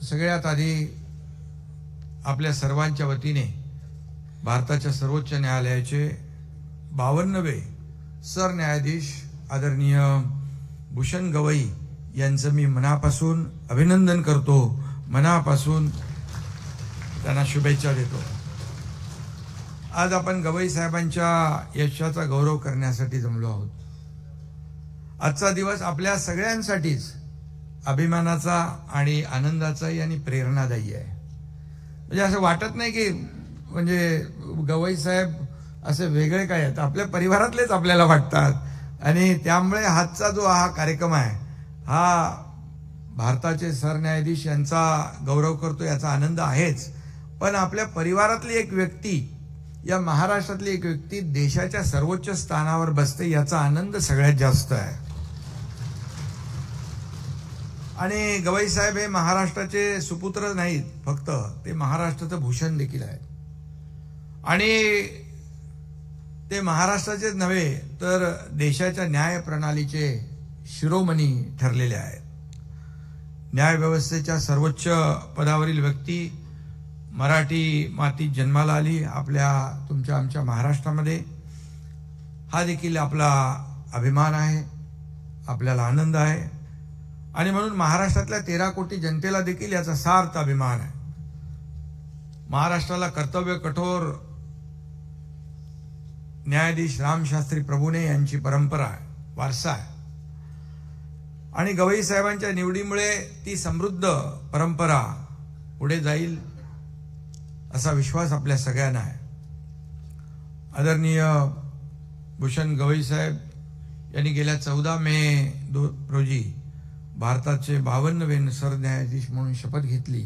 सगळ्यात आधी आपल्या सर्वांच्या वतीने भारताच्या सर्वोच्च न्यायालयाचे 52वे सरन्यायाधीश आदरणीय भूषण गवई यांचं मी मनापासून अभिनंदन करतो, मनापासून त्यांना शुभेच्छा देतो। आज आपण गवई साहेबांच्या यशाचा गौरव करण्यासाठी जमलो आहोत। आजचा दिवस आपल्या सगळ्यांसाठीच अभिमानाचा आणि आनंदाचाही आणि प्रेरणादायी आहे। म्हणजे असं वाटत नाही की म्हणजे गवई साहेब असे वेगळे काय आहेत, आपल्या परिवारातलेच आपल्याला वाटतात। आणि त्यामुळे आजचा जो हा कार्यक्रम आहे हा भारताचे सरन्यायाधीश यांचा गौरव करतो याचा आनंद आहेच, पण आपल्या परिवारातली एक व्यक्ती, या महाराष्ट्रातली एक व्यक्ती देशाच्या सर्वोच्च स्थानावर बसते याचा आनंद सगळ्यात जास्त आहे। आणि गवई साहेब हे महाराष्ट्राचे सुपुत्र नाहीत, फक्त ते महाराष्ट्राचं भूषण देखील आहेत। आणि ते महाराष्ट्राचेच नव्हे तर देशाच्या न्याय प्रणालीचे शिरोमणी ठरलेले आहेत। न्याय व्यवस्थेच्या सर्वोच्च पदावरील व्यक्ती मराठी मातीत जन्माला आली आपल्या तुमच्या आमच्या महाराष्ट्रामध्ये, हा देखील आपला अभिमान आहे, आपल्याला आनंद आहे। आणि म्हणून महाराष्ट्रातल्या 13 कोटी जनतेला देखील याचा सार्थ अभिमान आहे। महाराष्ट्राला कर्तव्य कठोर न्यायाधीश रामशास्त्री प्रभुणे यांची परंपरा आहे, वारसा आहे। आणि गवई साहेबांच्या निवडीमुळे ती समृद्ध परंपरा पुढे जाईल असा विश्वास आपल्या सगळ्यांना आहे। आदरणीय भूषण गवई साहेब यांनी गेल्या 14 मे रोजी भारताचे 52वे सरन्यायाधीश म्हणून शपथ घेतली।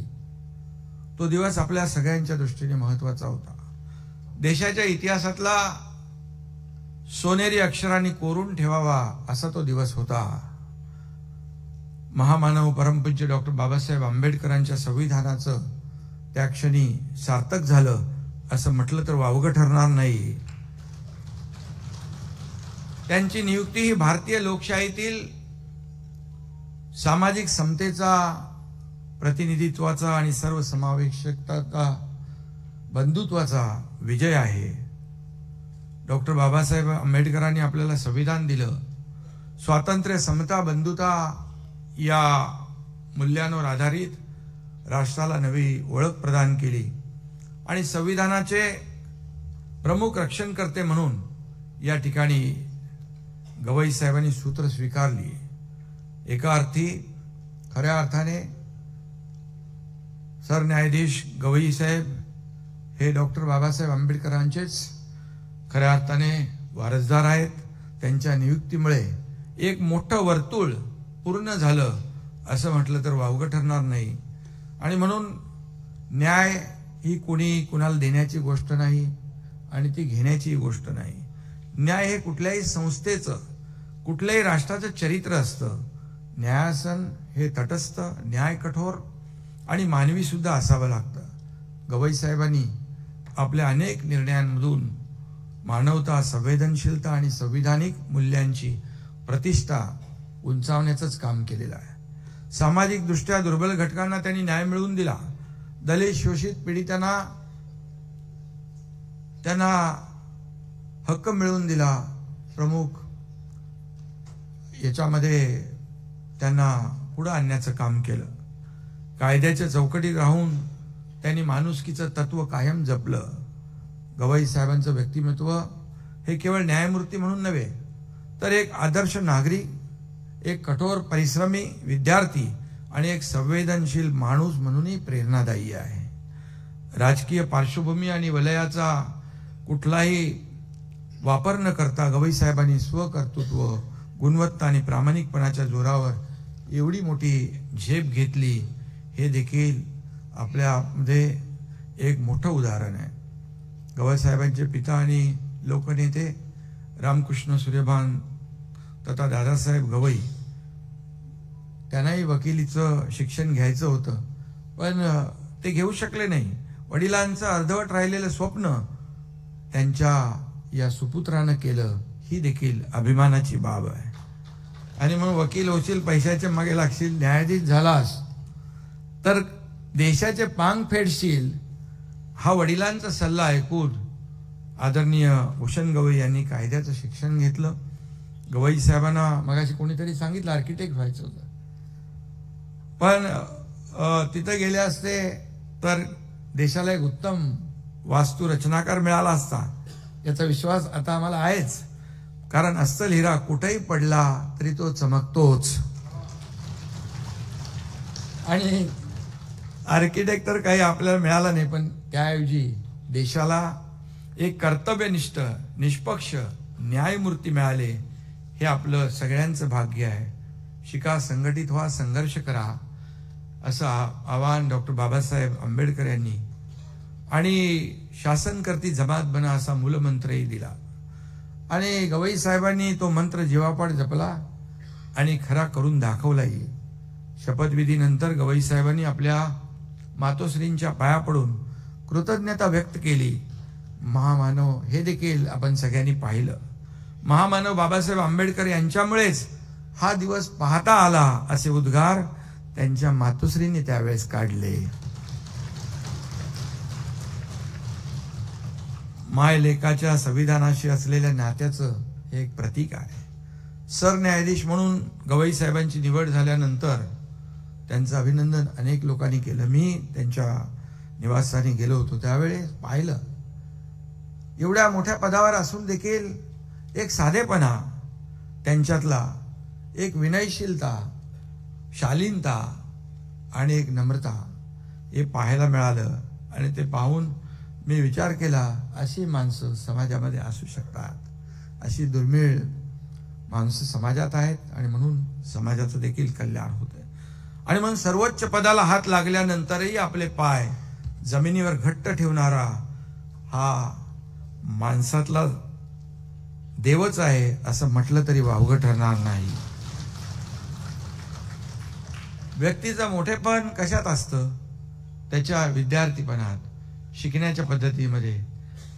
तो दिवस आपल्या सगळ्यांच्या दृष्टीने महत्वाचा होता। देशाच्या इतिहासातला सोनेरी अक्षरांनी कोरून ठेवावा असा तो दिवस होता। महामानव परमपूज्य डॉक्टर बाबासाहेब आंबेडकरांच्या संविधानाचं त्या क्षणी सार्थक झालं असं म्हटलं तर वावगं ठरणार नाही। त्यांची नियुक्ती ही भारतीय लोकशाहीतील सामाजिक समतेचा, प्रतिनिधित्वाचा आणि सर्वसमावेशकता बंधुत्वाचा विजय आहे। डॉक्टर बाबासाहेब आंबेडकरांनी आपल्याला संविधान दिलं, स्वातंत्र्य, समता, बंधुता या मूल्यांवर आधारित राष्ट्राला नवी ओळख प्रदान केली। आणि संविधानाचे प्रमुख रक्षणकर्ते म्हणून या ठिकाणी गवई साहेबांनी सूत्र स्वीकारली। एका अर्थी, खऱ्या अर्थाने सरन्यायाधीश गवई साहेब हे डॉक्टर बाबासाहेब आंबेडकरांचेच खऱ्या अर्थाने वारसदार आहेत। त्यांच्या नियुक्तीमुळे एक मोठं वर्तुळ पूर्ण झालं असं म्हटलं तर वावगं ठरणार नाही। आणि म्हणून न्याय ही कुणी कुणाला देण्याची गोष्ट नाही आणि ती घेण्याची गोष्ट नाही। न्याय हे कुठल्याही संस्थेचं, कुठल्याही राष्ट्राचं चरित्र असतं। न्यायासन हे तटस्थ, न्याय कठोर आणि मानवी सुद्धा असावं लागतं। गवई साहेबांनी आपल्या अनेक निर्णयांमधून मानवता, संवेदनशीलता आणि संविधानिक मूल्यांची प्रतिष्ठा उंचावण्याचंच काम केलेलं आहे। सामाजिक दृष्ट्या दुर्बल घटकांना त्यांनी न्याय मिळवून दिला। दलित, शोषित, पीडितांना त्यांना हक्क मिळवून दिला। प्रमुख याच्यामध्ये त्यांना पुढे आणण्याचं काम केलं। कायद्याच्या चौकटीत राहून त्यांनी माणुसकीचं तत्व कायम जपलं। गवई साहेबांचं व्यक्तिमत्व हे केवळ न्यायमूर्ती म्हणून नव्हे तर एक आदर्श नागरिक, एक कठोर परिश्रमी विद्यार्थी आणि एक संवेदनशील माणूस म्हणूनही प्रेरणादायी आहे। राजकीय पार्श्वभूमी आणि वलयाचा कुठलाही वापर न करता गवई साहेबांनी स्वकर्तृत्व, गुणवत्ता आणि प्रामाणिकपणाच्या जोरावर एवढी मोठी झेप घेतली, हे देखील आपल्यामध्ये एक मोठं उदाहरण आहे। गवई साहेबांचे पिता आणि लोकनेते रामकृष्ण सूर्यभान तथा दादासाहेब गवई, त्यांनाही वकिलीचं शिक्षण घ्यायचं होतं पण ते घेऊ शकले नाही। वडिलांचं अर्धवट राहिलेलं स्वप्न त्यांच्या या सुपुत्रानं केलं, ही देखील अभिमानाची बाब आहे। आणि म्हणून वकील होशील, पैशाच्या मागे लागशील, न्यायाधीश झालास तर देशाचे पांग फेडशील, हा वडिलांचा सल्ला ऐकून आदरणीय भूषण गवई यांनी कायद्याचं शिक्षण घेतलं. गवई साहेबांना मगाशी कोणीतरी सांगितलं आर्किटेक्ट व्हायचं होतं, पण तिथं गेले असते तर देशाला एक उत्तम वास्तू रचनाकार मिळाला असता, याचा विश्वास आता आम्हाला आहेच. कारण अस्सल हिरा कुठेही पडला तरी तो चमकतोच. आणि आर्किटेक्ट तर काही आपल्याला मिळाला नाही, पण त्याऐवजी देशाला एक कर्तव्यनिष्ठ निष्पक्ष न्यायमूर्ती मिळाले, हे आपलं सगळ्यांचं भाग्य आहे. शिका, संघटित व्हा, संघर्ष करा, असं आवाहन डॉक्टर बाबासाहेब आंबेडकर यांनी, आणि शासन करती जमात बना असा मूलमंत्रही दिला. आणि गवई साहेबांनी तो मंत्र जीवापाड जपला आणि खरा करून दाखवलाही. शपथविधीनंतर गवई साहेबांनी आपल्या मातोश्रींच्या पाया पडून कृतज्ञता व्यक्त केली. महामानव हे देखील आपण सगळ्यांनी पाहिलं. महामानव बाबासाहेब आंबेडकर यांच्यामुळेच हा दिवस पाहता आला, असे उद्गार त्यांच्या मातोश्रींनी त्यावेळेस काढले. मायलेकाच्या संविधानाशी असलेल्या नात्याचं हे एक प्रतीक आहे. सरन्यायाधीश म्हणून गवई साहेबांची निवड झाल्यानंतर त्यांचं अभिनंदन अनेक लोकांनी केलं. मी त्यांच्या निवासस्थानी गेलो होतो, त्यावेळेस पाहिलं एवढ्या मोठ्या पदावर असून देखील एक साधेपणा त्यांच्यातला, एक विनयशीलता, शालीनता आणि एक नम्रता हे पाहायला मिळालं. आणि ते पाहून मी विचार केला, अशी माणसं समाजामध्ये असू शकतात, अशी दुर्मिळ माणसं समाजात आहेत, आणि म्हणून समाजाचं देखील कल्याण होतंय. आणि म्हणून सर्वोच्च पदाला हात लागल्यानंतरही आपले पाय जमिनीवर घट्ट ठेवणारा हा माणसातला देवच आहे, असं म्हटलं तरी वावगं ठरणार नाही. व्यक्तीचं मोठेपण कशात असतं? त्याच्या विद्यार्थीपणात, शिकण्याच्या पद्धतीमध्ये.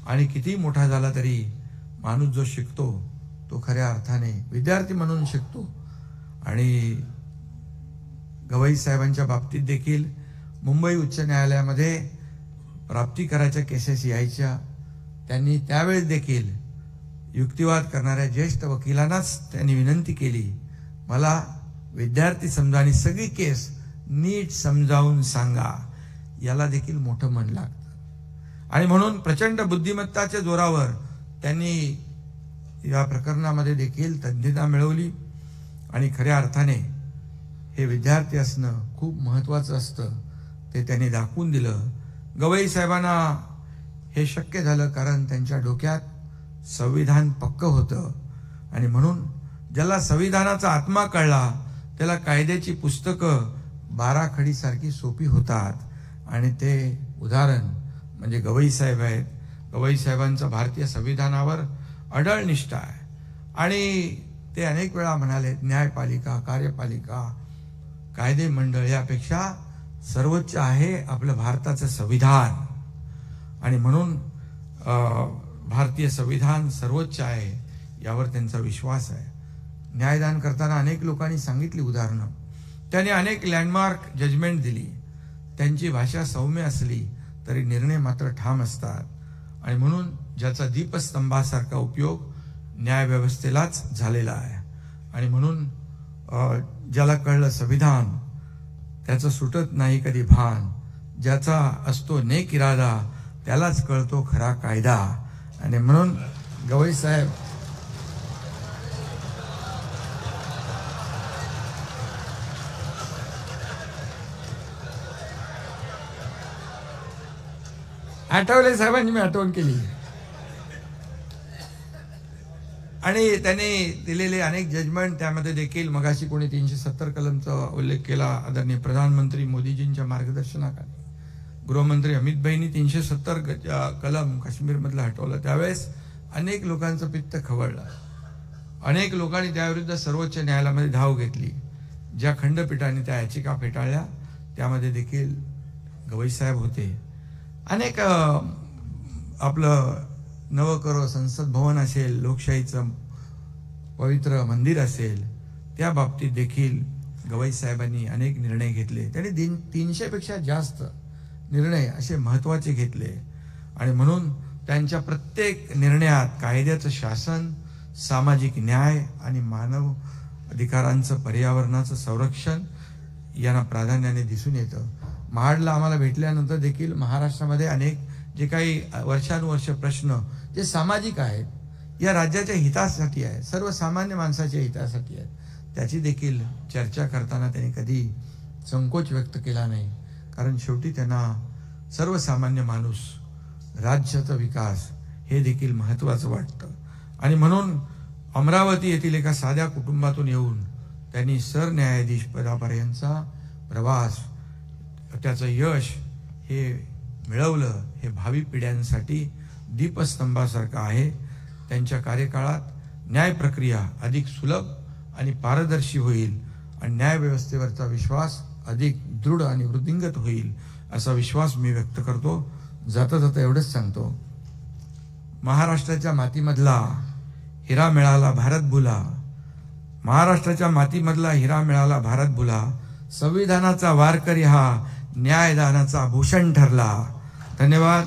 आणि किती मोठा झाला तरी माणूस जो शिकतो तो खऱ्या अर्थाने विद्यार्थी म्हणून शिकतो. आणि गवई साहेबांच्या बाबतीत देखील मुंबई उच्च न्यायालयामध्ये प्राप्तिकराच्या केसेस यायच्या. त्यांनी त्यावेळेस देखील युक्तिवाद करणाऱ्या ज्येष्ठ वकिलांनाच त्यांनी विनंती केली, मला विद्यार्थी समजा आणि सगळी केस नीट समजावून सांगा. याला देखील मोठं मन लागतं. आणि म्हणून प्रचंड बुद्धिमत्ताच्या जोरावर त्यांनी या प्रकरणामध्ये देखील तज्ञता मिळवली. आणि खऱ्या अर्थाने हे विद्यार्थी असणं खूप महत्वाचं असतं, ते त्यांनी दाखवून दिलं. गवई साहेबांना हे शक्य झालं कारण त्यांच्या डोक्यात संविधान पक्क होतं. आणि म्हणून ज्याला संविधानाचा आत्मा कळला त्याला कायद्याची पुस्तकं बाराखडीसारखी सोपी होतात. आणि ते उदाहरण म्हणजे गवई साहेब आहेत. गवई साहेबांचा भारतीय संविधानावर अढळ निष्ठा आहे. आणि ते अनेक वेळा म्हणाले, न्यायपालिका, कार्यपालिका, कायदे मंडळ यापेक्षा सर्वोच्च आहे आपलं भारताचं संविधान. आणि म्हणून भारतीय संविधान सर्वोच्च आहे यावर त्यांचा विश्वास आहे. न्यायदान करताना अनेक लोकांनी सांगितली उदाहरणं. त्यांनी अनेक लँडमार्क जजमेंट दिली. त्यांची भाषा सौम्य असली तरी निर्णय मात्र ठाम असतात. आणि म्हणून ज्याचा दीपस्तंभासारखा उपयोग न्यायव्यवस्थेलाच झालेला आहे. आणि म्हणून ज्याला कळलं संविधान त्याचं सुटत नाही कधी भान. ज्याचा असतो नेक इरादा त्यालाच कळतो खरा कायदा. आणि म्हणून गवई साहेब आठवले साहेबांनी मी आठवण केली. आणि त्यांनी दिलेले अनेक जजमेंट, त्यामध्ये देखील मगाशी कोणी 370 कलमचा उल्लेख केला. आदरणीय प्रधानमंत्री मोदीजींच्या मार्गदर्शनाखाली गृहमंत्री अमित भाईंनी 370 कलम काश्मीरमधलं हटवलं. त्यावेळेस अनेक लोकांचं पित्त खवळलं. अनेक लोकांनी त्याविरुद्ध सर्वोच्च न्यायालयामध्ये धाव घेतली. ज्या खंडपीठाने त्या याचिका फेटाळल्या त्यामध्ये देखील गवई साहेब होते. अनेक आपलं नवकरो संसद भवन असेल, लोकशाहीचं पवित्र मंदिर असेल, त्या बाबतीत देखील गवई साहेबांनी अनेक निर्णय घेतले. त्यांनी 300पेक्षा जास्त निर्णय असे महत्त्वाचे घेतले आणि म्हणून त्यांच्या प्रत्येक निर्णयात कायद्याचं शासन, सामाजिक न्याय आणि मानव अधिकारांचं, पर्यावरणाचं संरक्षण यांना प्राधान्याने दिसून येतं. महाडला आम्हाला भेटल्यानंतर देखील महाराष्ट्रामध्ये अनेक जे काही वर्षानुवर्ष प्रश्न जे सामाजिक आहेत, या राज्याच्या हितासाठी आहे, सर्वसामान्य माणसाच्या हितासाठी आहे, त्याची देखील चर्चा करताना त्यांनी कधी संकोच व्यक्त केला नाही. कारण शेवटी त्यांना सर्वसामान्य माणूस, राज्याचा विकास हे देखील महत्त्वाचं वाटतं. आणि म्हणून अमरावती येथील एका साध्या कुटुंबातून येऊन त्यांनी सरन्यायाधीश पदापर्यंतचा प्रवास, त्याचं यश हे मिळवलं. हे भावी पिढ्यांसाठी दीपस्तंभासारखं आहे. त्यांच्या कार्यकाळात न्याय प्रक्रिया अधिक सुलभ आणि पारदर्शी होईल आणि न्यायव्यवस्थेवरचा विश्वास अधिक दृढ आणि वृद्धिंगत होईल असा विश्वास मी व्यक्त करतो. जाता जाता एवढंच सांगतो, महाराष्ट्राच्या मातीमधला हिरा मिळाला भारत भुला, महाराष्ट्राच्या मातीमधला हिरा मिळाला भारत भुला, संविधानाचा वारकरी हा न्यायदानाचा भूषण ठरला. धन्यवाद.